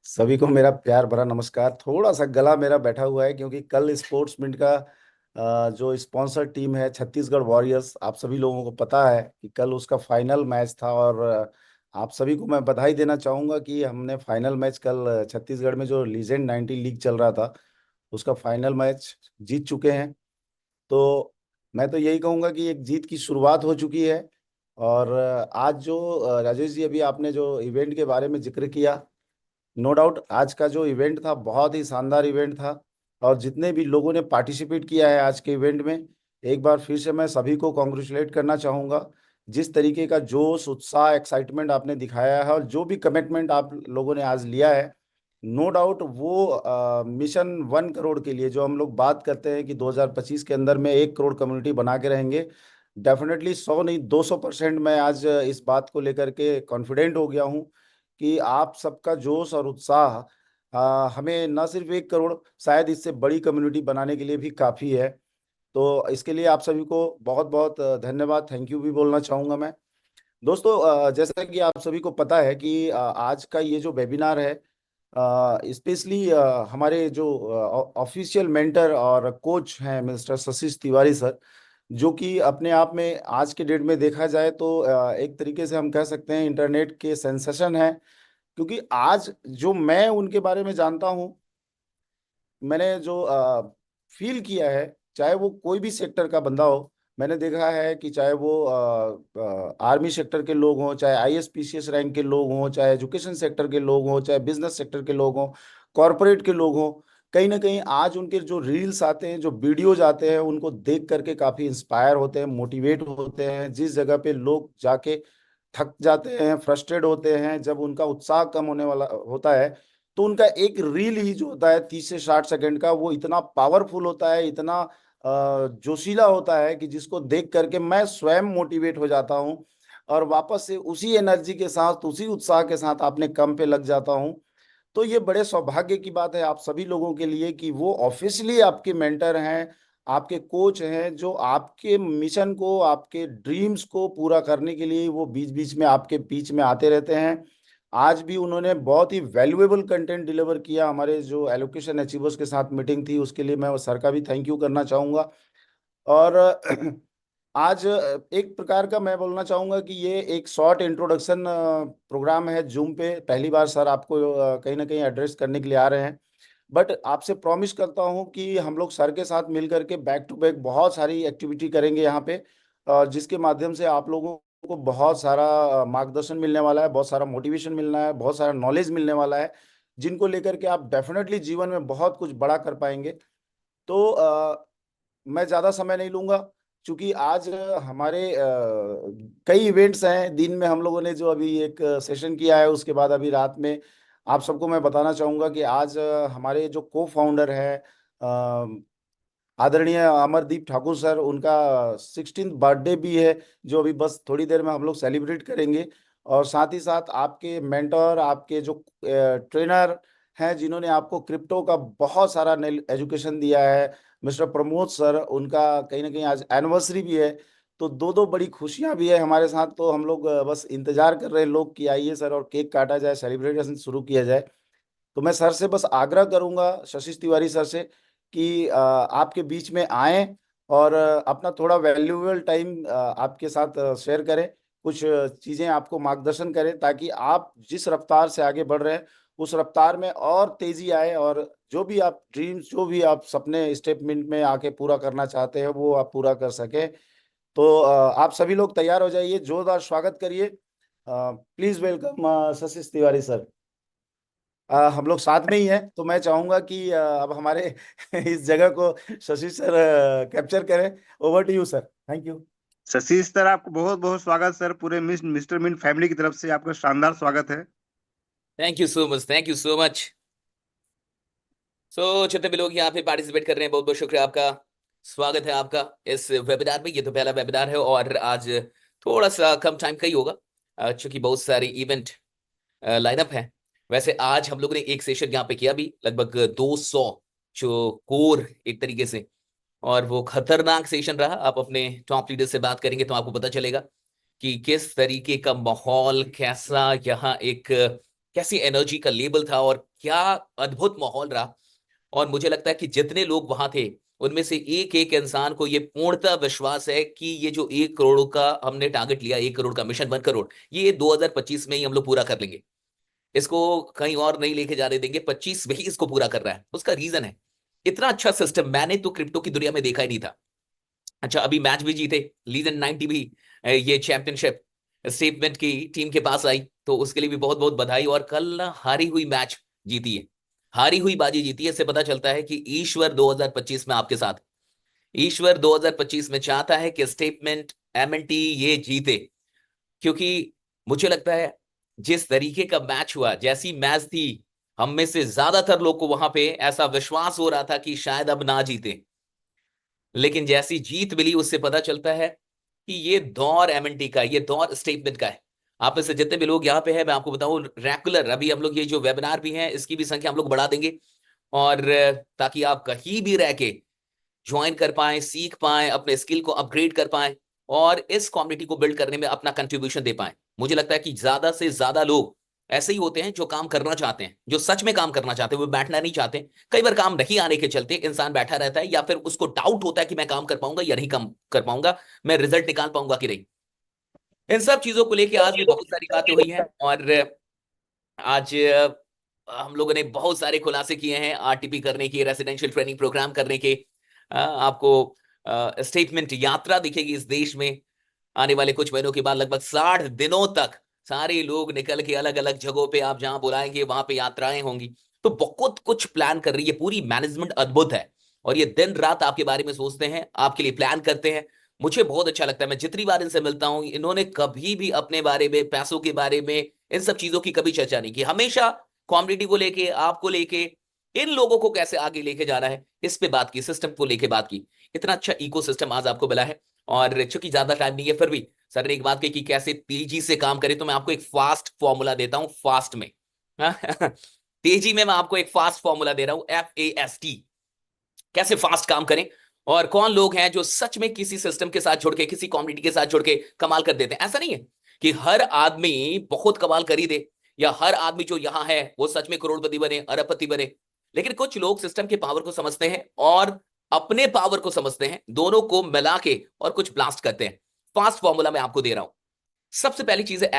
सभी को मेरा प्यार भरा नमस्कार। थोड़ा सा गला मेरा बैठा हुआ है क्योंकि कल स्पोर्ट्स मिनट का जो स्पॉन्सर टीम है छत्तीसगढ़ वॉरियर्स, आप सभी लोगों को पता है कि कल उसका फाइनल मैच था। और आप सभी को मैं बधाई देना चाहूंगा कि हमने फाइनल मैच कल छत्तीसगढ़ में जो लीजेंड 90 लीग चल रहा था उसका फाइनल मैच जीत चुके हैं। तो मैं तो यही कहूंगा कि एक जीत की शुरुआत हो चुकी है। और आज जो राजेश जी, अभी आपने जो इवेंट के बारे में जिक्र किया, नो डाउट आज का जो इवेंट था बहुत ही शानदार इवेंट था। और जितने भी लोगों ने पार्टिसिपेट किया है आज के इवेंट में, एक बार फिर से मैं सभी को कॉन्ग्रेचुलेट करना चाहूँगा। जिस तरीके का जोश, उत्साह, एक्साइटमेंट आपने दिखाया है और जो भी कमिटमेंट आप लोगों ने आज लिया है, नो डाउट वो मिशन 1 करोड़ के लिए जो हम लोग बात करते हैं कि 2025 के अंदर में 1 करोड़ कम्युनिटी बना के रहेंगे, डेफिनेटली 100 नहीं 200% मैं आज इस बात को लेकर के कॉन्फिडेंट हो गया हूँ कि आप सबका जोश और उत्साह हमें न सिर्फ 1 करोड़, शायद इससे बड़ी कम्युनिटी बनाने के लिए भी काफ़ी है। तो इसके लिए आप सभी को बहुत बहुत धन्यवाद, थैंक यू भी बोलना चाहूँगा मैं। दोस्तों, जैसा कि आप सभी को पता है कि आज का ये जो वेबिनार है, स्पेशली हमारे जो ऑफिशियल मेंटर और कोच हैं मिस्टर शशिश तिवारी सर, जो कि अपने आप में आज के डेट में देखा जाए तो एक तरीके से हम कह सकते हैं इंटरनेट के सेंसेशन है। क्योंकि आज जो मैं उनके बारे में जानता हूँ, मैंने जो फील किया है, चाहे वो कोई भी सेक्टर का बंदा हो, मैंने देखा है कि चाहे वो आर्मी सेक्टर के लोग हों, चाहे आईएएस पीसीएस रैंक के लोग हों, चाहे एजुकेशन सेक्टर के लोग हों, चाहे बिजनेस सेक्टर के लोग हों, कॉरपोरेट के लोग हों, कहीं ना कहीं आज उनके जो रील्स आते हैं, जो वीडियोज आते हैं, उनको देख करके काफी इंस्पायर होते हैं, मोटिवेट होते हैं। जिस जगह पे लोग जाके थक जाते हैं, फ्रस्ट्रेट होते हैं, जब उनका उत्साह कम होने वाला होता है, तो उनका एक रील ही जो होता है 30 से 60 सेकंड का, वो इतना पावरफुल होता है, इतना जोशीला होता है कि जिसको देख करके मैं स्वयं मोटिवेट हो जाता हूँ और वापस से उसी एनर्जी के साथ, उसी उत्साह के साथ अपने काम पे लग जाता हूँ। तो ये बड़े सौभाग्य की बात है आप सभी लोगों के लिए कि वो ऑफिशियली आपके मेंटर हैं, आपके कोच हैं, जो आपके मिशन को, आपके ड्रीम्स को पूरा करने के लिए वो बीच बीच में आपके बीच में आते रहते हैं। आज भी उन्होंने बहुत ही वैल्यूएबल कंटेंट डिलीवर किया। हमारे जो एलोकेशन अचीवर्स के साथ मीटिंग थी उसके लिए मैं वो सर का भी थैंक यू करना चाहूँगा। और आज एक प्रकार का मैं बोलना चाहूँगा कि ये एक शॉर्ट इंट्रोडक्शन प्रोग्राम है। जूम पे पहली बार सर आपको कहीं ना कहीं एड्रेस करने के लिए आ रहे हैं। बट आपसे प्रॉमिस करता हूँ कि हम लोग सर के साथ मिल करके बैक टू बैक बहुत सारी एक्टिविटी करेंगे यहाँ पे, जिसके माध्यम से आप लोगों को बहुत सारा मार्गदर्शन मिलने वाला है, बहुत सारा मोटिवेशन मिलना है, बहुत सारा नॉलेज मिलने वाला है, जिनको लेकर के आप डेफिनेटली जीवन में बहुत कुछ बड़ा कर पाएंगे। तो मैं ज़्यादा समय नहीं लूंगा, क्योंकि आज हमारे कई इवेंट्स हैं। दिन में हम लोगों ने जो अभी एक सेशन किया है, उसके बाद अभी रात में आप सबको मैं बताना चाहूँगा कि आज हमारे जो को फाउंडर है आदरणीय अमरदीप ठाकुर सर, उनका 16th बर्थडे भी है, जो अभी बस थोड़ी देर में हम लोग सेलिब्रेट करेंगे। और साथ ही साथ आपके मेंटर, आपके जो ट्रेनर हैं, जिन्होंने आपको क्रिप्टो का बहुत सारा एजुकेशन दिया है, मिस्टर प्रमोद सर, उनका कहीं ना कहीं आज एनिवर्सरी भी है। तो दो दो बड़ी खुशियां भी है हमारे साथ। तो हम लोग बस इंतजार कर रहे हैं लोग कि आइए सर और केक काटा जाए, सेलिब्रेशन शुरू किया जाए। तो मैं सर से बस आग्रह करूंगा, शशिश तिवारी सर से, कि आपके बीच में आए और अपना थोड़ा वैल्यूएबल टाइम आपके साथ शेयर करें, कुछ चीज़ें आपको मार्गदर्शन करें, ताकि आप जिस रफ्तार से आगे बढ़ रहे हैं उस रफ्तार में और तेजी आए, और जो भी आप ड्रीम्स, जो भी आप सपने स्टेटमेंट में आके पूरा करना चाहते हैं वो आप पूरा कर सकें। तो आप सभी लोग तैयार हो जाइए, जोरदार स्वागत करिए। Please welcome Shashish Tiwari sir. हम लोग साथ में ही हैं, तो मैं चाहूंगा कि अब हमारे इस जगह को शशि सर कैप्चर करें। Over to you sir, thank you. Shashi sir, आपको बहुत बहुत स्वागत सर। पूरे मिस्टर मिंट फैमिली की तरफ से आपका शानदार स्वागत है। Thank you so much, thank you so much. जितने भी लोग यहाँ पे पार्टिसिपेट कर रहे हैं, बहुत बहुत शुक्रिया आपका। स्वागत है आपका इस वेबिनार में। ये तो पहला वेबिनार है और आज थोड़ा सा कम टाइम का ही होगा, क्योंकि बहुत सारे इवेंट लाइनअप है। वैसे आज हम लोगों ने एक सेशन यहाँ पे किया भी, लगभग 200 जो कोर एक तरीके से, और वो खतरनाक सेशन रहा। आप अपने टॉप लीडर से बात करेंगे तो आपको पता चलेगा कि किस तरीके का माहौल, कैसा यहाँ एक कैसी एनर्जी का लेवल था और क्या अद्भुत माहौल रहा। और मुझे लगता है कि जितने लोग वहां थे उनमें से एक एक इंसान को ये पूर्णतः विश्वास है कि ये जो 1 करोड़ का हमने टारगेट लिया, 1 करोड़ का मिशन, 1 करोड़, ये 2025 में ही हम लोग पूरा कर लेंगे। इसको कहीं और नहीं लेके जाने देंगे, 25 में ही इसको पूरा कर रहा है। उसका रीजन है इतना अच्छा सिस्टम मैंने तो क्रिप्टो की दुनिया में देखा ही नहीं था। अच्छा, अभी मैच भी जीते, लीजेंड 90 भी ये चैंपियनशिप स्टेटमेंट की टीम के पास आई, तो उसके लिए भी बहुत बहुत बधाई। और कल ना हारी हुई मैच जीती है, हारी हुई बाजी जीती है। इससे पता चलता है कि ईश्वर 2025 में आपके साथ, ईश्वर 2025 में चाहता है कि स्टेटमेंट एमएनटी ये जीते। क्योंकि मुझे लगता है जिस तरीके का मैच हुआ, जैसी मैच थी, हम में से ज्यादातर लोग को वहां पे ऐसा विश्वास हो रहा था कि शायद अब ना जीते, लेकिन जैसी जीत मिली उससे पता चलता है कि ये दौर एमएनटी का, ये दौर स्टेटमेंट का है। आप में से जितने भी लोग यहाँ पे हैं, मैं आपको बताऊं, रेगुलर अभी हम लोग ये जो वेबिनार भी हैं इसकी भी संख्या हम लोग बढ़ा देंगे, और ताकि आप कहीं भी रह के ज्वाइन कर पाए, सीख पाए, अपने स्किल को अपग्रेड कर पाए और इस कम्युनिटी को बिल्ड करने में अपना कंट्रीब्यूशन दे पाए। मुझे लगता है कि ज्यादा से ज्यादा लोग ऐसे ही होते हैं जो काम करना चाहते हैं, जो सच में काम करना चाहते हैं, वो बैठना नहीं चाहते। कई बार काम नहीं आने के चलते इंसान बैठा रहता है, या फिर उसको डाउट होता है कि मैं काम कर पाऊंगा या नहीं काम कर पाऊंगा, मैं रिजल्ट निकाल पाऊंगा कि नहीं। इन सब चीजों को लेकर आज भी बहुत सारी बातें हुई हैं, और आज हम लोगों ने बहुत सारे खुलासे किए हैं आरटीपी करने के, रेसिडेंशियल ट्रेनिंग प्रोग्राम करने के। आपको स्टेटमेंट यात्रा दिखेगी इस देश में आने वाले कुछ महीनों के बाद, लगभग 60 दिनों तक सारे लोग निकल के अलग अलग जगहों पे आप जहां बुलाएंगे वहां पे यात्राएं होंगी। तो बहुत कुछ प्लान कर रही है पूरी मैनेजमेंट, अद्भुत है। और ये दिन रात आपके बारे में सोचते हैं, आपके लिए प्लान करते हैं। मुझे बहुत अच्छा लगता है, मैं जितनी बार इनसे मिलता हूं, इन्होंने कभी भी अपने बारे में, पैसों के बारे में, इन सब चीजों की कभी चर्चा नहीं की। हमेशा कम्युनिटी को लेके, आपको लेके, इन लोगों को कैसे आगे लेके जाना है इस पे बात की, सिस्टम को लेके बात की। इतना अच्छा इकोसिस्टम आज आपको मिला है। और चूंकि ज्यादा टाइम नहीं है, फिर भी सर ने एक बात कही कि कैसे तेजी से काम करें, तो मैं आपको एक फास्ट फॉर्मूला देता हूं, फास्ट में तेजी में मैं आपको एक फास्ट फॉर्मूला दे रहा हूं, FAST, कैसे फास्ट काम करें। और कौन लोग हैं जो सच में किसी सिस्टम के साथ जुड़ के, किसी कम्युनिटी के साथ जुड़ के कमाल कर देते हैं। ऐसा नहीं है कि हर आदमी बहुत कमाल कर ही दे, या हर आदमी जो यहां है वो सच में करोड़पति बने, अरबपति बने। लेकिन कुछ लोग सिस्टम के पावर को समझते हैं और अपने पावर को समझते हैं, दोनों को मिला के और कुछ ब्लास्ट करते हैं। फास्ट फॉर्मूला मैं आपको दे रहा हूं। सबसे पहली चीज है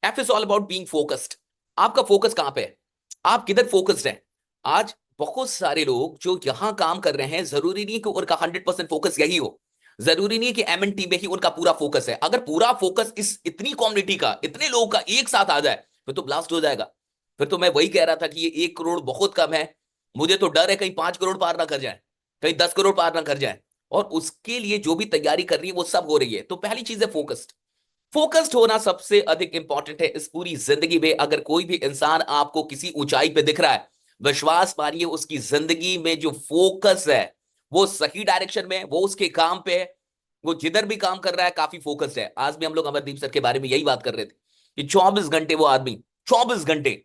F is all about being focused. आपका फोकस कहां पे है, आप किधर फोकस्ड हैं। आज बहुत सारे लोग जो यहां काम कर रहे हैं, जरूरी नहीं कि उनका 100% फोकस यही हो, जरूरी नहीं कि एमएनटी में ही उनका पूरा फोकस है। अगर पूरा फोकस इस इतनी कम्युनिटी का, इतने लोगों का एक साथ आ जाए, फिर तो ब्लास्ट हो जाएगा। फिर तो मैं वही कह रहा था कि ये 1 करोड़ बहुत कम है। मुझे तो डर है कहीं 5 करोड़ पार ना कर जाए, कहीं 10 करोड़ पार ना कर जाए। और उसके लिए जो भी तैयारी कर रही है वो सब हो रही है। तो पहली चीज है फोकस्ड। फोकस्ड होना सबसे अधिक इंपॉर्टेंट है इस पूरी जिंदगी में। अगर कोई भी इंसान आपको किसी ऊंचाई पे दिख रहा है, विश्वास मानिए उसकी जिंदगी में जो फोकस है वो सही डायरेक्शन में है, वो उसके काम पे है, वो जिधर भी काम कर रहा है काफी फोकस्ड है। आज भी हम लोग अमरदीप सर के बारे में यही बात कर रहे थे कि 24 घंटे वो आदमी, 24 घंटे,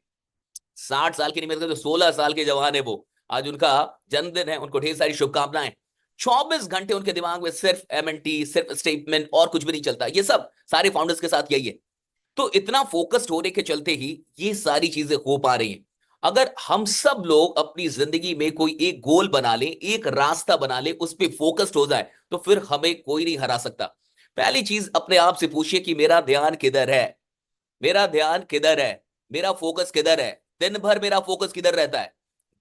60 साल की नहीं, मेरे तो 16 साल के जवान है वो, आज उनका जन्मदिन है, उनको ढेर सारी शुभकामनाएं। 24 घंटे उनके दिमाग में सिर्फ एमएनटी, सिर्फ स्टेटमेंट, और कुछ भी नहीं चलता। ये सब सारे फाउंडर्स के साथ यही है। तो इतना फोकस्ड होने के चलते ही ये सारी चीजें हो पा रही हैं। अगर हम सब लोग अपनी जिंदगी में कोई एक गोल बना लें, एक रास्ता बना लें, उस पर फोकस्ड हो जाए, तो फिर हमें कोई नहीं हरा सकता। पहली चीज अपने आप से पूछिए कि मेरा ध्यान किधर है, मेरा ध्यान किधर है, मेरा फोकस किधर है। दिन भर मेरा फोकस किधर रहता है,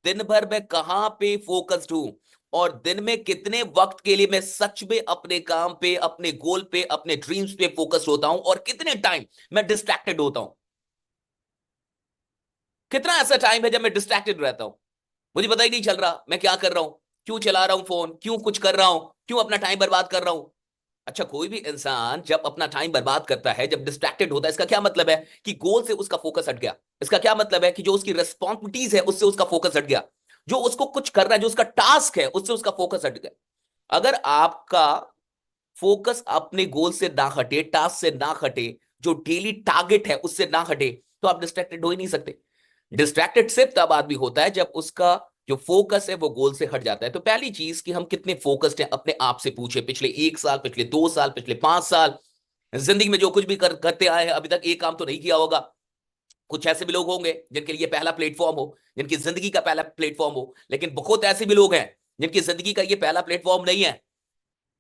दिन भर मैं कहां पे फोकस्ड हूं, और दिन में कितने वक्त के लिए मैं सच में अपने काम पे, अपने गोल पे, अपने ड्रीम्स पे फोकस्ड होता हूं, और कितने टाइम मैं डिस्ट्रैक्टेड होता हूं। कितना ऐसा टाइम है जब मैं डिस्ट्रैक्टेड रहता हूं, मुझे पता ही नहीं चल रहा मैं क्या कर रहा हूं, क्यों चला रहा हूं फोन, क्यों कुछ कर रहा हूं, क्यों अपना टाइम बर्बाद कर रहा हूं। अच्छा, कोई भी इंसान जब अपना टाइम बर्बाद करता है, जब डिस्ट्रैक्टेड होता है, इसका क्या मतलब है कि गोल से उसका फोकस हट गया। इसका क्या मतलब है कि जो उसकी रिस्पॉन्सिबिलिटीज है उससे उसका फोकस हट गया, जो उसको कुछ करना है, जो उसका टास्क है उससे उसका फोकस हट गया। अगर आपका फोकस अपने गोल से ना हटे, टास्क से ना हटे, जो डेली टारगेट है उससे ना हटे, तो आप डिस्ट्रैक्टेड हो ही नहीं सकते। डिस्ट्रैक्टेड सिर्फ तब आदमी होता है जब उसका जो फोकस है वो गोल से हट जाता है। तो पहली चीज कि हम कितने फोकस्ड हैं अपने आप से पूछे। पिछले 1 साल, पिछले 2 साल, पिछले 5 साल जिंदगी में जो कुछ भी करते आए हैं, अभी तक एक काम तो नहीं किया होगा कुछ ऐसे भी लोग होंगे जिनके लिए पहला प्लेटफॉर्म हो, जिनकी जिंदगी का पहला प्लेटफॉर्म हो, लेकिन बहुत ऐसे भी लोग हैं जिनकी जिंदगी का ये पहला प्लेटफॉर्म नहीं है,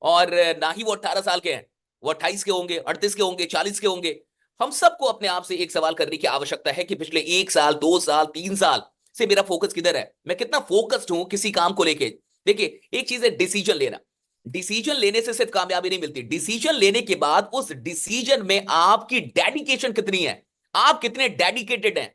और ना ही वो 18 साल के हैं, वो 28 के होंगे, 38 के होंगे, 40 के होंगे। हम सबको अपने आप से एक सवाल करने की आवश्यकता है कि पिछले 1 साल, 2 साल, 3 साल से मेरा फोकस किधर है, मैं कितना फोकस्ड हूं किसी काम को लेके। देखिए, एक चीज है डिसीजन लेना। डिसीजन लेने से सिर्फ कामयाबी नहीं मिलती, डिसीजन लेने के बाद उस डिसीजन में आपकी डेडिकेशन कितनी है, आप कितने डेडिकेटेड हैं,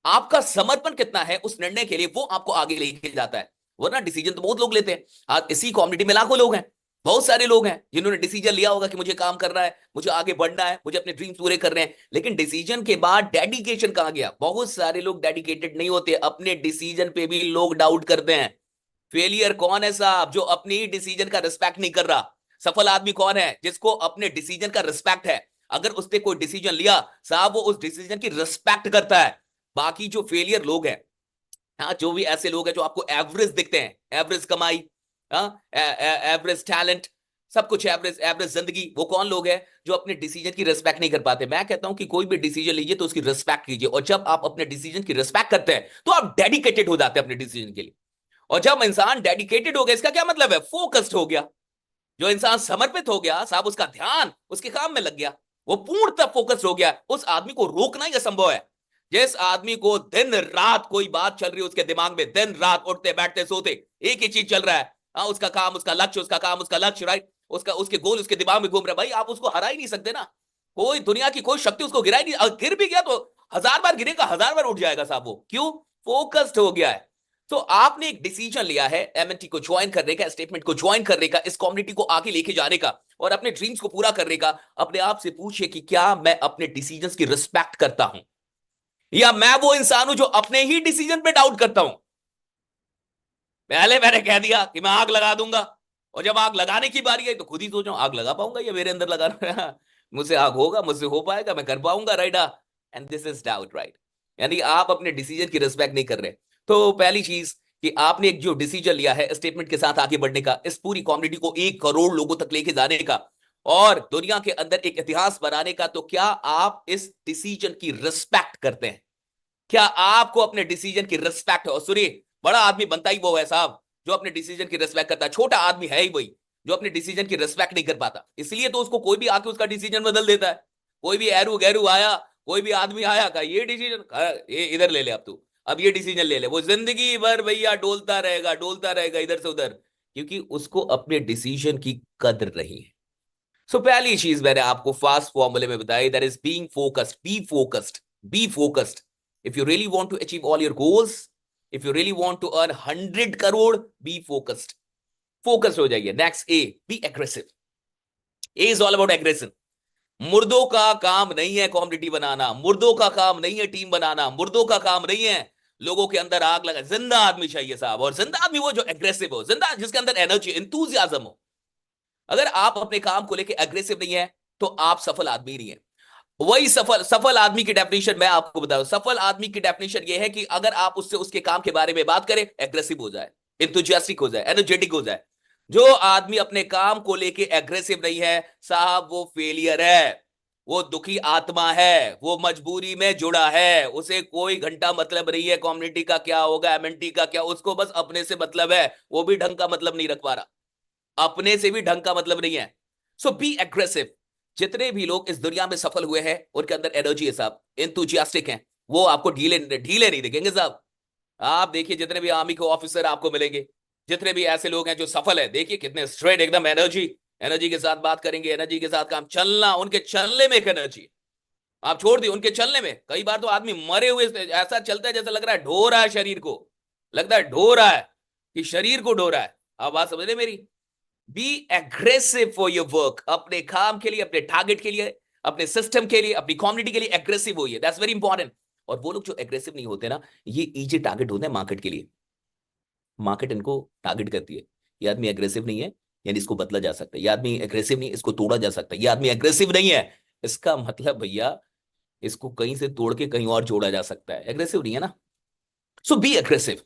आपका समर्पण कितना है उस निर्णय के लिए, वो आपको आगे लेके जाता है। वरना डिसीजन तो बहुत लोग लेते हैं। आज इसी कम्युनिटी में लाखों लोग हैं, बहुत सारे लोग हैं जिन्होंने डिसीजन लिया होगा कि मुझे काम करना है, मुझे आगे बढ़ना है, मुझे अपने ड्रीम्स पूरे करने हैं, लेकिन डिसीजन के बाद डेडिकेशन कहां गया? बहुत सारे लोग डेडिकेटेड नहीं होते, अपने डिसीजन पे भी लोग डाउट करते हैं। फेलियर कौन है साहब जो अपनी ही डिसीजन का रिस्पेक्ट नहीं कर रहा? सफल आदमी कौन है जिसको अपने डिसीजन का रिस्पेक्ट है? अगर उसने कोई डिसीजन लिया साहब, वो उस डिसीजन की रिस्पेक्ट करता है। बाकी जो फेलियर लोग हैं, हाँ, जो भी ऐसे लोग हैं जो आपको एवरेज दिखते हैं, एवरेज कमाई, हाँ, एवरेज टैलेंट, सब कुछ एवरेज, एवरेज जिंदगी, वो कौन लोग हैं जो अपने डिसीजन की रिस्पेक्ट नहीं कर पाते? मैं कहता हूं कि कोई भी डिसीजन लीजिए तो उसकी रिस्पेक्ट कीजिए, और जब आप अपने डिसीजन की रिस्पेक्ट करते हैं तो आप डेडिकेटेड हो जाते हैं अपने डिसीजन के लिए। और जब इंसान डेडिकेटेड हो गया, इसका क्या मतलब है? फोकस्ड हो गया। जो इंसान समर्पित हो गया साहब, उसका ध्यान उसके काम में लग गया, वो पूर्णतः फोकस्ड हो गया, उस आदमी को रोकना ही असंभव है। जिस आदमी को दिन रात कोई बात चल रही है उसके दिमाग में, दिन रात उठते बैठते सोते एक ही चीज चल रहा है, हाँ, उसका काम उसका लक्ष्य, उसका काम उसका लक्ष्य, राइट, उसका उसके गोल उसके दिमाग में घूम रहा है, भाई आप उसको हरा ही नहीं सकते ना। कोई दुनिया की कोई शक्ति उसको गिरा ही नहीं, अगर गिर भी गया तो 1000 बार गिरेगा, 1000 बार उठ जाएगा साहब। वो क्यों? फोकस्ड हो गया है। तो आपने एक डिसीजन लिया है एमएनटी को ज्वाइन करने का, स्टेटमेंट को ज्वाइन करने का, इस कम्युनिटी को आगे लेके जाने का और अपने ड्रीम्स को पूरा करने का। अपने आप से पूछिए कि क्या मैं अपने डिसीजंस की रिस्पेक्ट करता हूं, या मैं वो इंसान हूं जो अपने ही डिसीजन पे डाउट करता हूं? पहले मैंने कह दिया कि मैं आग लगा दूंगा, और जब आग लगाने की बारी आई तो खुद ही सोचा आग लगा पाऊंगा या मेरे अंदर लगाना मुझसे आग होगा, मुझसे हो पाएगा, मैं कर पाऊंगा, right? And this is doubt, right? यानी आप अपने डिसीजन की रिस्पेक्ट नहीं कर रहे। तो पहली चीज कि आपने एक जो डिसीजन लिया है स्टेटमेंट के साथ आगे बढ़ने का, इस पूरी कम्युनिटी को 1 करोड़ लोगों तक लेके जाने का और दुनिया के अंदर एक इतिहास बनाने का, तो क्या आप इस डिसीजन की रिस्पेक्ट करते हैं? क्या आपको अपने डिसीजन की रिस्पेक्ट है? और सुनिए, बड़ा आदमी बनता ही वो है साहब जो अपने डिसीजन की रिस्पेक्ट करता है। छोटा आदमी है ही वही जो अपने डिसीजन की रिस्पेक्ट नहीं कर पाता, इसलिए तो उसको कोई भी आके उसका डिसीजन बदल देता है। कोई भी एरू गैरू आया, कोई भी आदमी आया, कहा ये डिसीजन, ये इधर ले ले, अब तू अब ये डिसीजन ले ले, वो जिंदगी भर भैया डोलता रहेगा इधर से उधर, क्योंकि उसको अपने डिसीजन की कदर नहीं है। सो पहली चीज मैंने आपको फास्ट फॉर्मूले में बताई, that is being focused. Be focused, be focused. If you really want to achieve all your goals, if you really want to earn 100 crore, be focused. Focused हो जाइए। Next, A, be aggressive. A is all about aggression. मुर्दों का काम नहीं है community बनाना, मुर्दों का काम नहीं है टीम बनाना, मुर्दों का काम नहीं है लोगों के अंदर आग लगा। जिंदा आदमी चाहिए साहब, और जिंदा आदमी वो जो एग्रेसिव हो, जिंदा जिसके अंदर एनर्जी, इंथुजियाज्म हो। अगर आप अपने काम को लेकर एग्रेसिव नहीं है तो आप सफल आदमी नहीं है। वही सफल आदमी की डेफिनेशन मैं आपको बताऊं। सफल आदमी की डेफिनेशन यह है कि अगर आप उससे उसके काम के बारे में बात करें, एग्रेसिव हो जाए, इंथुजियास्टिक हो जाए, एनर्जेटिक हो जाए। जो आदमी अपने काम को लेके एग्रेसिव नहीं है साहब, वो फेलियर है, वो दुखी आत्मा है, वो मजबूरी में जुड़ा है, उसे कोई घंटा मतलब नहीं है कम्युनिटी का क्या होगा, एमएनटी का क्या, उसको बस अपने से मतलब है। वो भी ढंग का मतलब नहीं रख पा रहा, अपने से भी ढंग का मतलब नहीं है। सो बी एग्रेसिव। जितने भी लोग इस दुनिया में सफल हुए हैं उनके अंदर एनर्जी है साहब, एंथुसियास्टिक हैं, वो आपको ढीले ढीले नहीं दिखेंगे साहब। आप देखिए जितने भी आर्मी के ऑफिसर आपको मिलेंगे, जितने भी ऐसे लोग हैं जो सफल है, देखिए कितने स्ट्रेट, एकदम एनर्जी, एनर्जी के साथ बात करेंगे, एनर्जी के साथ काम, चलना, उनके चलने में एक एनर्जी। आप छोड़ दिए उनके चलने में, कई बार तो आदमी मरे हुए ऐसा चलता है जैसा लग रहा है ढो रहा है शरीर को, लगता है ढो रहा है कि शरीर को ढो रहा है। आप बात समझ रहे मेरी? B aggressive for your work. अपने काम के लिए, अपने टारगेट के लिए, अपने सिस्टम के लिए, अपनी कम्युनिटी के लिए एग्रेसिव होइए, दैट्स वेरी इंपॉर्टेंट। और वो लोग जो एग्रेसिव नहीं होते ना, ये इजी टारगेट होते हैं मार्केट के लिए। मार्केट इनको टारगेट करती है, ये आदमी एग्रेसिव नहीं है यानी इसको बदला जा सकता है, ये आदमी एग्रेसिव नहीं है इसको तोड़ा जा सकता है, ये आदमी एग्रेसिव नहीं है इसका मतलब भैया इसको कहीं से तोड़ के कहीं और जोड़ा जा सकता है, एग्रेसिव नहीं है ना। सो बी एग्रेसिव।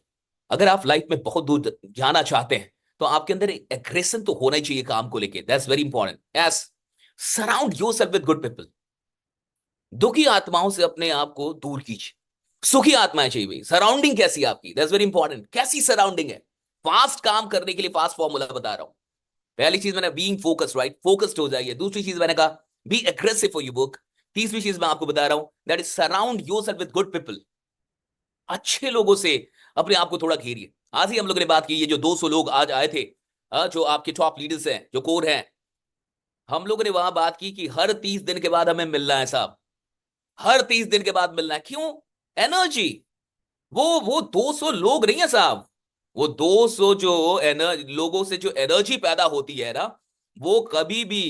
अगर आप लाइफ में बहुत दूर जाना चाहते हैं तो आपके अंदर एक एग्रेशन तो होना ही चाहिए काम को लेके, that's very important. Yes, surround yourself with good people. दुखी आत्माओं से अपने आप को दूर कीजिए, सुखी आत्माएं चाहिए भाई। सराउंडिंग कैसी है आपकी, दैट्स वेरी इंपॉर्टेंट। कैसी सराउंडिंग है? फास्ट काम करने के लिए फास्ट फॉर्मूला बता रहा हूं। पहली चीज मैंने बीइंग फोकस्ड, राइट, फोकस्ड हो जाइए। दूसरी चीज मैंने कहा B aggressive for your work. तीसरी चीज मैं आपको बता रहा हूं, that is surround yourself with good people. अच्छे लोगों से अपने आप को थोड़ा घेरिए। आज ही हम लोगों ने बात की, ये जो 200 लोग आज आए थे, जो आपके टॉप लीडर्स हैं, जो कोर हैं, हम लोगों ने वहां बात की कि हर 30 दिन के बाद हमें मिलना है साहब, हर 30 दिन के बाद मिलना है। क्यों? एनर्जी। वो 200 लोग नहीं है साहब, वो 200 जो लोगों से जो एनर्जी पैदा होती है ना, वो कभी भी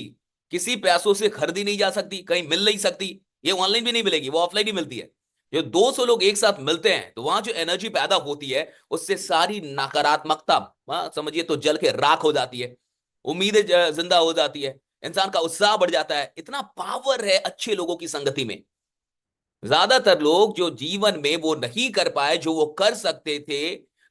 किसी पैसों से खरीदी नहीं जा सकती, कहीं मिल नहीं सकती। ये ऑनलाइन भी नहीं मिलेगी, वो ऑफलाइन ही मिलती है। जो 200 लोग एक साथ मिलते हैं तो वहां जो एनर्जी पैदा होती है, उससे सारी नकारात्मकता, समझिए तो जल के राख हो जाती है, उम्मीदें जिंदा हो जाती है, इंसान का उत्साह बढ़ जाता है। इतना पावर है अच्छे लोगों की संगति में। ज्यादातर लोग जो जीवन में वो नहीं कर पाए जो वो कर सकते थे,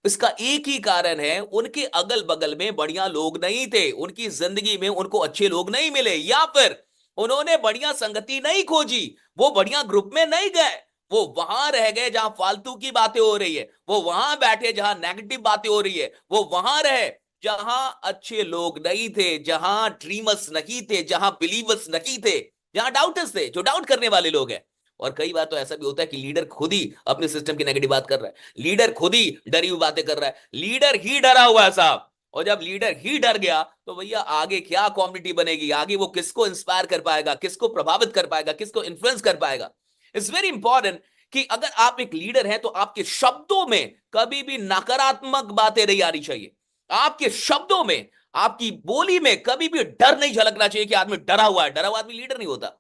इसका एक ही कारण है, उनके अगल बगल में बढ़िया लोग नहीं थे, उनकी जिंदगी में उनको अच्छे लोग नहीं मिले, या फिर उन्होंने बढ़िया संगति नहीं खोजी, वो बढ़िया ग्रुप में नहीं गए, वो वहां रह गए जहां फालतू की बातें हो रही है, वो वहां बैठे जहां नेगेटिव बातें हो रही है, वो वहां रहे जहां अच्छे लोग नहीं थे, जहां ड्रीमर्स नहीं थे, जहां बिलीवर्स नहीं थे, जहां डाउटर्स थे, जो डाउट करने वाले लोग हैं। और कई बार तो ऐसा भी होता है कि लीडर खुद ही अपने सिस्टम की नेगेटिव बात कर रहा है, लीडर खुद ही डरी हुई बातें कर रहा है, लीडर ही डरा हुआ है साहब। और जब लीडर ही डर गया तो भैया आगे क्या कम्युनिटी बनेगी, आगे वो किसको इंस्पायर कर पाएगा, किसको प्रभावित कर पाएगा, किसको इन्फ्लुएंस कर पाएगा। इट्स वेरी इंपॉर्टेंट कि अगर आप एक लीडर हैं तो आपके शब्दों में कभी भी नकारात्मक बातें नहीं आनी चाहिए, आपके शब्दों में, आपकी बोली में कभी भी डर नहीं झलकना चाहिए कि आदमी डरा हुआ है। डरा हुआ आदमी लीडर नहीं होता।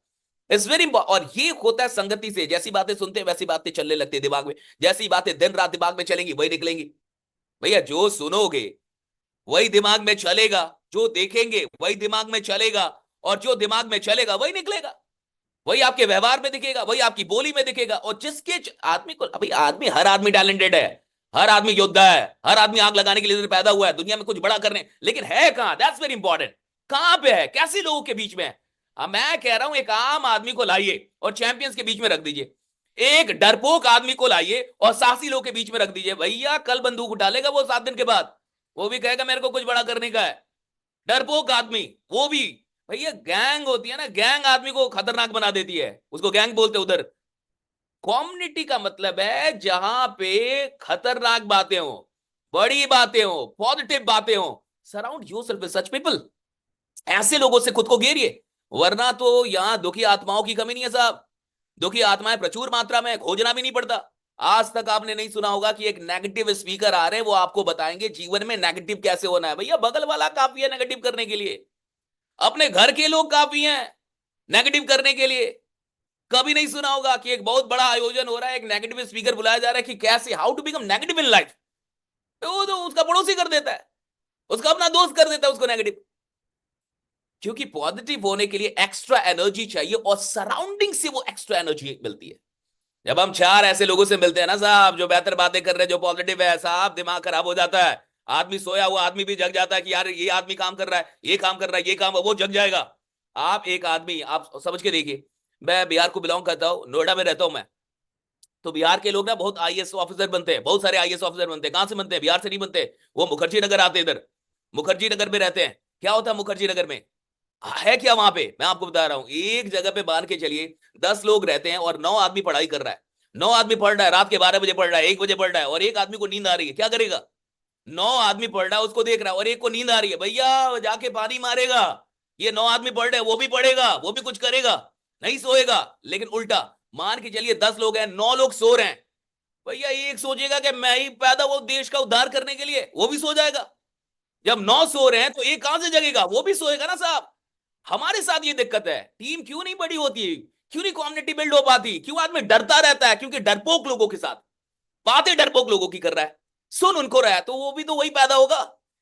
It's very important. और ये होता है संगति से, जैसी बातें सुनते हैं वैसी बातें चलने लगती है दिमाग में, जैसी बातें दिन रात दिमाग में चलेंगी वही निकलेंगी। भैया जो सुनोगे वही दिमाग में चलेगा, जो देखेंगे वही दिमाग में चलेगा, और जो दिमाग में चलेगा वही निकलेगा, वही आपके व्यवहार में दिखेगा, वही आपकी बोली में दिखेगा। और जिसके आदमी को, अभी आदमी, हर आदमी टैलेंटेड है, हर आदमी योद्धा है, हर आदमी आग लगाने के लिए पैदा हुआ है दुनिया में कुछ बड़ा करने, लेकिन है कहां? That's very important. कहां पे है, कैसे लोगों के बीच में है? मैं कह रहा हूं एक आम आदमी को लाइए और चैंपियंस के बीच में रख दीजिए, एक डरपोक आदमी को लाइए और साहसी लोगों के बीच में रख दीजिए, भैया कल बंदूक उठा लेगा वो 7 दिन के बाद, वो भी कहेगा मेरे को कुछ बड़ा करने का है। डरपोक आदमी, वो भी, भैया गैंग होती है ना, गैंग आदमी को खतरनाक बना देती है, उसको गैंग बोलते हैं उधर। कम्युनिटी का मतलब है जहां पे खतरनाक बातें हो, बड़ी बातें हो, पॉजिटिव बातें हो। Surround yourself with such people. ऐसे लोगों से खुद को घेरिए, वरना तो यहां दुखी आत्माओं की कमी नहीं है साहब, दुखी आत्माएं प्रचुर मात्रा में, खोजना भी नहीं पड़ता। आज तक आपने नहीं सुना होगा कि एक नेगेटिव स्पीकर आ रहे हैं, वो आपको बताएंगे जीवन में नेगेटिव कैसे होना है। भैया बगल वाला काफी है नेगेटिव करने के लिए, अपने घर के लोग काफी हैं नेगेटिव करने के लिए। कभी नहीं सुना होगा कि एक बहुत बड़ा आयोजन हो रहा है, एक नेगेटिव स्पीकर बुलाया जा रहा है कि कैसे, how to become negative in life, तो वो तो उसका पड़ोसी कर देता है, उसका अपना दोस्त कर देता है उसको नेगेटिव। क्योंकि पॉजिटिव होने के लिए एक्स्ट्रा एनर्जी चाहिए, और सराउंडिंग से वो एक्स्ट्रा एनर्जी मिलती है। जब हम 4 ऐसे लोगों से मिलते हैं ना साहब, जो बेहतर बातें कर रहे हैं, जो पॉजिटिव है साहब, दिमाग खराब हो जाता है। आदमी सोया हुआ आदमी भी जग जाता है कि यार ये आदमी काम कर रहा है, ये काम कर रहा है, ये काम, वो जग जाएगा। आप एक आदमी, आप समझ के देखिए, मैं बिहार को बिलोंग करता हूं, नोएडा में रहता हूं मैं, तो बिहार के लोग ना बहुत आईएएस ऑफिसर बनते हैं, बहुत सारे आईएएस ऑफिसर बनते हैं। कहां से बनते हैं? बिहार से नहीं बनते, वो मुखर्जी नगर आते हैं, इधर मुखर्जी नगर में रहते हैं। क्या होता है मुखर्जी नगर में, है क्या वहां पे? मैं आपको बता रहा हूं, एक जगह पे मान के चलिए 10 लोग रहते हैं और 9 आदमी पढ़ाई कर रहा है, 9 आदमी पढ़ रहा है, रात के 12 बजे पढ़ रहा है, 1 बजे पढ़ रहा है, और एक आदमी को नींद आ रही है, क्या करेगा? 9 आदमी पढ़ रहा है उसको देख रहा है, और एक को नींद आ रही है, भैया जाके पानी मारेगा। ये 9 आदमी पढ़ रहे हैं, वो भी पढ़ेगा, वो भी कुछ करेगा, नहीं सोएगा। लेकिन उल्टा मान के चलिए 10 लोग हैं, 9 लोग सो रहे हैं, भैया एक सोचेगा कि मैं ही पैदा हुआ देश का उद्धार करने के लिए, वो भी सो जाएगा। जब 9 सो रहे हैं तो एक कहां से जगेगा? वो भी सोएगा ना साहब। हमारे साथ ये दिक्कत है, टीम क्यों नहीं बड़ी होती, क्यों नहीं कम्युनिटी बिल्ड हो पाती, क्यों आदमी डरता रहता है? क्योंकि डरपोक लोगों के साथ बातें डरपोक लोगों की कर रहा है, सुन उनको रहा है, तो वो भी तो वही पैदा होगा।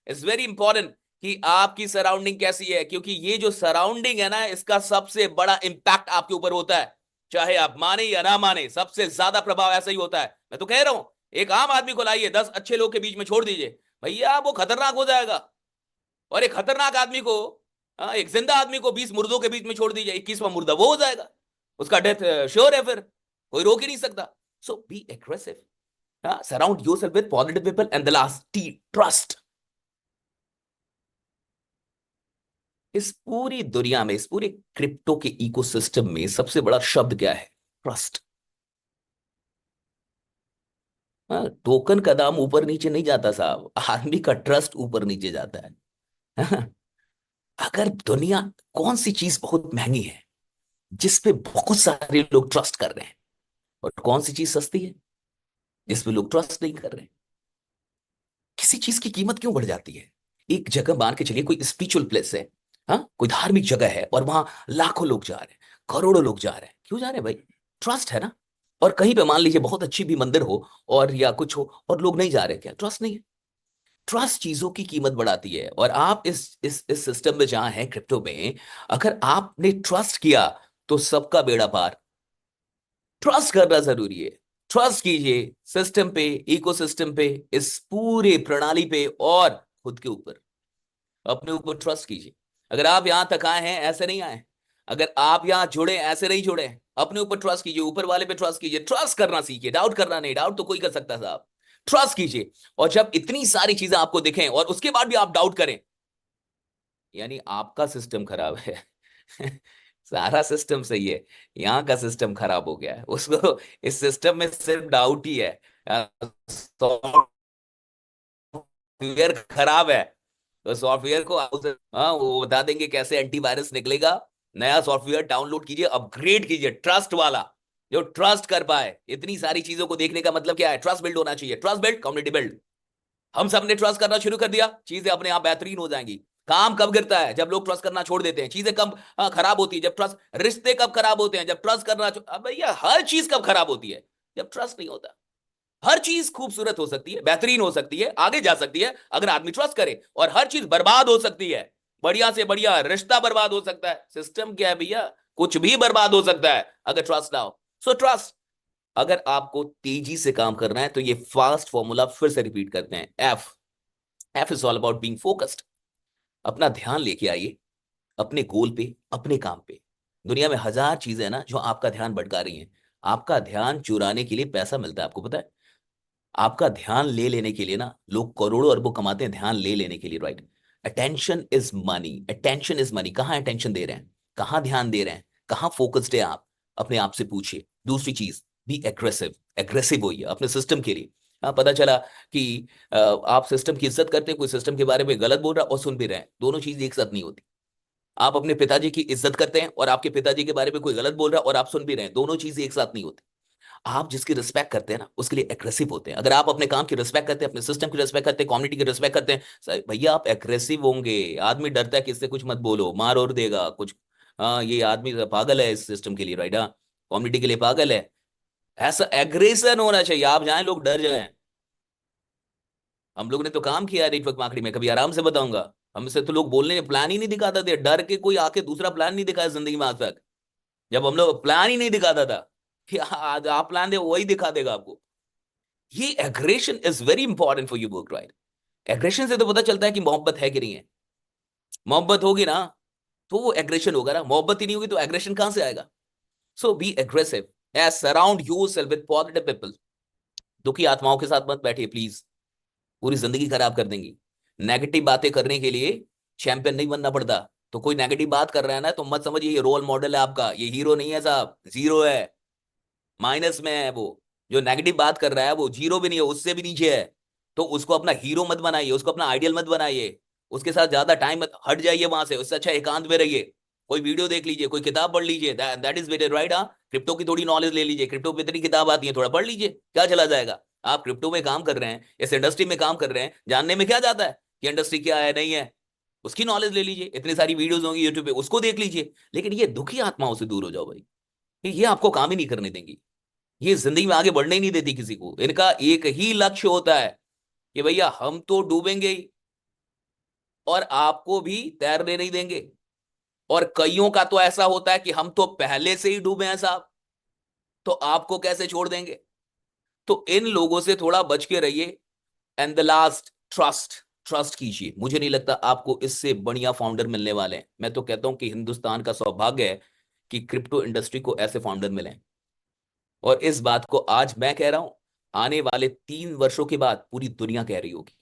इट्स वेरी इंपॉर्टेंट कि आपकी सराउंडिंग कैसी है, क्योंकि ये जो सराउंडिंग है ना, इसका सबसे बड़ा इंपैक्ट आपके ऊपर होता है, चाहे आप माने या ना माने, सबसे ज्यादा प्रभाव ऐसा ही होता है। मैं तो कह रहा हूं, एक आम आदमी को लाइए 10 अच्छे लोग के बीच में छोड़ दीजिए, भैया वो खतरनाक हो जाएगा। और एक खतरनाक आदमी को, एक जिंदा आदमी को 20 मुर्दों के बीच में छोड़ दीजिए, 21वां मुर्दा वो हो जाएगा। उसका डेथ श्योर है, फिर कोई रोक ही नहीं सकता. So be aggressive, surround yourself with positive people. And the last T, trust. इस पूरी दुनिया में, इस पूरे क्रिप्टो के इकोसिस्टम में सबसे बड़ा शब्द क्या है? ट्रस्ट. टोकन का दाम ऊपर नीचे नहीं जाता साहब, आदमी का ट्रस्ट ऊपर नीचे जाता है. हाँ? अगर दुनिया, कौन सी चीज बहुत महंगी है जिसपे बहुत सारे लोग ट्रस्ट कर रहे हैं, और कौन सी चीज सस्ती है जिसपे लोग ट्रस्ट नहीं कर रहे हैं? किसी चीज की कीमत क्यों बढ़ जाती है? एक जगह मान के चलिए, कोई स्पिरिचुअल प्लेस है, हाँ, कोई धार्मिक जगह है, और वहां लाखों लोग जा रहे हैं, करोड़ों लोग जा रहे हैं. क्यों जा रहे हैं भाई? ट्रस्ट है ना. और कहीं पे मान लीजिए बहुत अच्छी भी मंदिर हो और या कुछ हो और लोग नहीं जा रहे, क्या ट्रस्ट नहीं है? ट्रस्ट चीजों की कीमत बढ़ाती है. और आप इस सिस्टम में जहां है, क्रिप्टो में, अगर आपने ट्रस्ट किया तो सबका बेड़ा पार. ट्रस्ट करना जरूरी है. ट्रस्ट कीजिए सिस्टम पे, इकोसिस्टम पे, इस पूरे प्रणाली पे, और खुद के ऊपर, अपने ऊपर ट्रस्ट कीजिए. अगर आप यहां तक आए हैं, ऐसे नहीं आए. अगर आप यहां जुड़े, ऐसे नहीं जुड़े. अपने ऊपर ट्रस्ट कीजिए, ऊपर वाले पे ट्रस्ट कीजिए. ट्रस्ट करना सीखिए, डाउट करना नहीं. डाउट तो कोई कर सकता है साहब. ट्रस्ट कीजिए. और जब इतनी सारी चीजें आपको दिखें और उसके बाद भी आप डाउट करें, यानी आपका सिस्टम खराब है. सारा सिस्टम सही है, यहाँ का सिस्टम खराब हो गया है. उसको, इस सिस्टम में सिर्फ डाउट ही है. सॉफ्टवेयर खराब है, तो सॉफ्टवेयर को हाँ, वो बता देंगे कैसे एंटीवायरस निकलेगा. नया सॉफ्टवेयर डाउनलोड कीजिए, अपग्रेड कीजिए, ट्रस्ट वाला, जो ट्रस्ट कर पाए. इतनी सारी चीजों को देखने का मतलब क्या है? ट्रस्ट बिल्ड होना चाहिए. Trust build, community build. हम सब ने ट्रस्ट करना शुरू कर दिया, चीजें अपने आप बेहतरीन हो जाएंगी. काम कब गिरता है? जब लोग ट्रस्ट करना छोड़ देते हैं. चीजें कब खराब होती है? जब ट्रस्ट. रिश्ते कब खराब होते हैं? जब ट्रस्ट करना अब भैया, हर चीज कब खराब होती है? जब ट्रस्ट नहीं होता. हर चीज खूबसूरत हो सकती है, बेहतरीन हो सकती है, आगे जा सकती है अगर आदमी ट्रस्ट करे, और हर चीज बर्बाद हो सकती है. बढ़िया से बढ़िया रिश्ता बर्बाद हो सकता है. सिस्टम क्या है भैया? कुछ भी बर्बाद हो सकता है अगर ट्रस्ट ना हो. So trust. अगर आपको तेजी से काम करना है तो ये फास्ट फॉर्मूला फिर से रिपीट करते हैं. F. F is all about being focused. अपना ध्यान लेके आइए अपने गोल पे, अपने काम पे. दुनिया में हजार चीजें हैं ना जो आपका ध्यान भटका रही हैं. आपका ध्यान चुराने के लिए पैसा मिलता है, आपको पता है? आपका ध्यान ले लेने के लिए ना लोग करोड़ों अरबों कमाते हैं, ध्यान ले लेने के लिए, right? Attention is money. Attention is money. कहाँ अटेंशन दे रहे हैं? कहाँ ध्यान दे रहे हैं? कहाँ फोकस्ड है आप? अपने आप से पूछिए. दूसरी चीज, बी एग्रेसिव. एग्रेसिव होइए अपने सिस्टम के लिए. हाँ, पता चला कि आप सिस्टम की इज्जत करते हैं, कोई सिस्टम के बारे में गलत बोल रहा और सुन भी रहे हैं, दोनों चीज एक साथ नहीं होती. आप अपने पिताजी की इज्जत करते हैं और आपके पिताजी के बारे में कोई गलत बोल रहा है और आप सुन भी रहे हैं, दोनों चीजें एक साथ नहीं होती. आप जिसकी रिस्पेक्ट करते हैं ना, उसके लिए एग्रेसिव होते हैं. अगर आप अपने काम की रिस्पेक्ट करते हैं, अपने सिस्टम की रिस्पेक्ट करते हैं, कम्युनिटी की रिस्पेक्ट करते हैं, भैया आप एग्रेसिव होंगे. आदमी डरता है कि इससे कुछ मत बोलो, मार और देगा कुछ. हाँ, ये आदमी पागल है इस सिस्टम के लिए, राइट? हाँ, कम्युनिटी के लिए पागल है. ऐसा एग्रेशन होना चाहिए. आप जाए, लोग डर जाए. हम लोग ने तो काम किया है नेटवर्क मार्केटिंग में, कभी आराम से बताऊंगा. हमसे तो लोग बोलने प्लान ही नहीं दिखाते थे. डर के कोई आके दूसरा प्लान नहीं दिखाया जिंदगी में आज तक. जब हम लोग प्लान ही नहीं दिखाता था कि आज आप प्लान दे, वही दिखा देगा आपको. ये aggression is very important for you work, right? Aggression से तो पता चलता है कि मोहब्बत है कि नहीं है. मोहब्बत होगी ना तो वो एग्रेशन होगा ना. मोहब्बत ही नहीं होगी तो एग्रेशन कहां से आएगा? So be aggressive. Surround yourself with positive people. दुखी आत्माओं के साथ मत बैठिए प्लीज, पूरी जिंदगी खराब कर देंगी. नेगेटिव बातें करने के लिए चैंपियन नहीं बनना पड़ता. तो कोई नेगेटिव बात कर रहा है ना, तो मत समझिए ये रोल मॉडल है आपका. ये हीरो नहीं है साहब, जीरो है, माइनस में है वो. जो नेगेटिव बात कर रहा है वो जीरो भी नहीं है, उससे भी नीचे है. तो उसको अपना हीरो मत बनाइए, उसको अपना आइडियल मत बनाइए. उसके साथ ज्यादा टाइम मत, हट जाइए वहां से. उससे अच्छा एकांत में रहिए, कोई वीडियो देख लीजिए, कोई किताब पढ़ लीजिए. That is better, right? हाँ, क्रिप्टो की थोड़ी नॉलेज ले लीजिए. क्रिप्टो पे इतनी किताब आती है, थोड़ा पढ़ लीजिए, क्या चला जाएगा? आप क्रिप्टो में काम कर रहे हैं, इस इंडस्ट्री में काम कर रहे हैं, जानने में क्या जाता है कि इंडस्ट्री क्या है नहीं है? उसकी नॉलेज ले लीजिए. इतनी सारी वीडियोस होंगी यूट्यूब पे, उसको देख लीजिए. लेकिन ये दुखी आत्माओं से दूर हो जाओ भाई. ये आपको काम ही नहीं करने देंगी. ये जिंदगी में आगे बढ़ने ही नहीं देती किसी को. इनका एक ही लक्ष्य होता है कि भैया हम तो डूबेंगे ही, और आपको भी तैरने नहीं देंगे. और कईयों का तो ऐसा होता है कि हम तो पहले से ही डूबे हैं साहब, तो आपको कैसे छोड़ देंगे? तो इन लोगों से थोड़ा बच के रहिए. And the last, trust. Trust कीजिए. मुझे नहीं लगता आपको इससे बढ़िया फाउंडर मिलने वाले हैं. मैं तो कहता हूं कि हिंदुस्तान का सौभाग्य है कि क्रिप्टो इंडस्ट्री को ऐसे फाउंडर मिले। और इस बात को आज मैं कह रहा हूं, आने वाले 3 वर्षों के बाद पूरी दुनिया कह रही होगी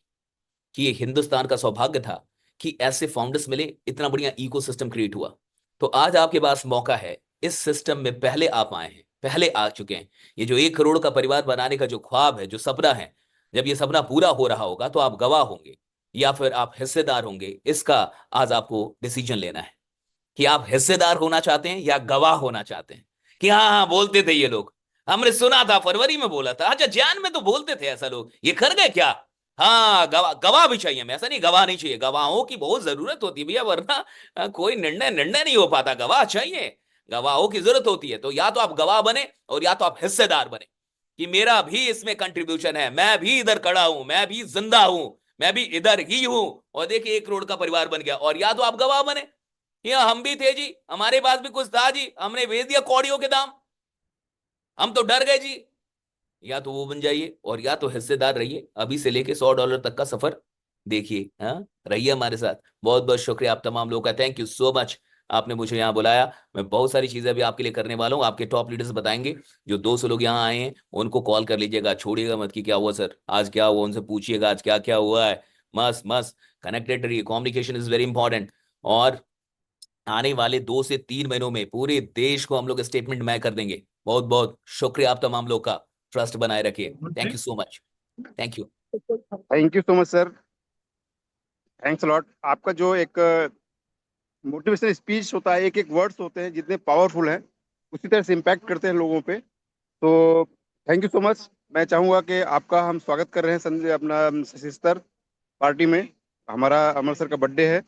कि ये हिंदुस्तान का सौभाग्य था कि ऐसे फाउंडर्स मिले, इतना बढ़िया इकोसिस्टम क्रिएट हुआ। तो आज आपके पास मौका है, इस सिस्टम में पहले आप आए हैं, पहले आ चुके हैं। ये जो 1 करोड़ का परिवार बनाने का जो ख्वाब है, जो सपना है, जब ये सपना पूरा हो रहा होगा तो आप गवाह होंगे या फिर आप हिस्सेदार होंगे। इसका आज आपको डिसीजन लेना है कि आप हिस्सेदार होना चाहते हैं या गवाह होना चाहते हैं। कि हाँ हाँ बोलते थे ये लोग, हमने सुना था, फरवरी में बोला था, अच्छा जान में तो बोलते थे ऐसा लोग, ये कर गए क्या? हाँ, गवाह गवाह भी चाहिए हमें, ऐसा नहीं गवाह नहीं चाहिए, गवाहों की बहुत जरूरत होती है भैया, वरना कोई निर्णय नहीं हो पाता, गवाह चाहिए, गवाहों की जरूरत होती है। तो या तो आप गवाह बने और या तो आप हिस्सेदार बने कि मेरा भी इसमें कंट्रीब्यूशन है, मैं भी इधर खड़ा हूं, मैं भी जिंदा हूं, मैं भी इधर ही हूं, और देखिए 1 करोड़ का परिवार बन गया। और या तो आप गवाह बने, या हम भी थे जी, हमारे पास भी कुछ था जी, हमने भेज दिया कौड़ियों के दाम, हम तो डर गए जी। या तो वो बन जाइए और या तो हिस्सेदार रहिए, अभी से लेके $100 तक का सफर देखिए। हाँ, रहिए हमारे साथ। बहुत बहुत शुक्रिया आप तमाम लोगों का, थैंक यू सो मच, आपने मुझे यहाँ बुलाया। मैं बहुत सारी चीजें अभी आपके लिए करने वाला हूँ, आपके टॉप लीडर्स बताएंगे। जो 200 लोग यहाँ आए हैं उनको कॉल कर लीजिएगा, छोड़िएगा मत कि क्या हुआ सर, आज क्या हुआ, उनसे पूछिएगा आज क्या क्या हुआ है। मस्त मस्त कनेक्टेड रहिए, कम्युनिकेशन इज वेरी इंपॉर्टेंट। और आने वाले 2 से 3 महीनों में पूरे देश को हम लोग स्टेटमेंट में कर देंगे। बहुत बहुत शुक्रिया आप तमाम लोग का, ट्रस्ट बनाए रखिए, thank you so much, thank you. Thank you so much sir, thanks lot. आपका जो एक मोटिवेशनल स्पीच होता है, एक एक वर्ड्स होते हैं जितने पावरफुल हैं, उसी तरह से इम्पैक्ट करते हैं लोगों पे। तो थैंक यू सो मच। मैं चाहूंगा कि आपका हम स्वागत कर रहे हैं संजय अपना सिस्टर पार्टी में। हमारा अमर सर का बर्थडे है,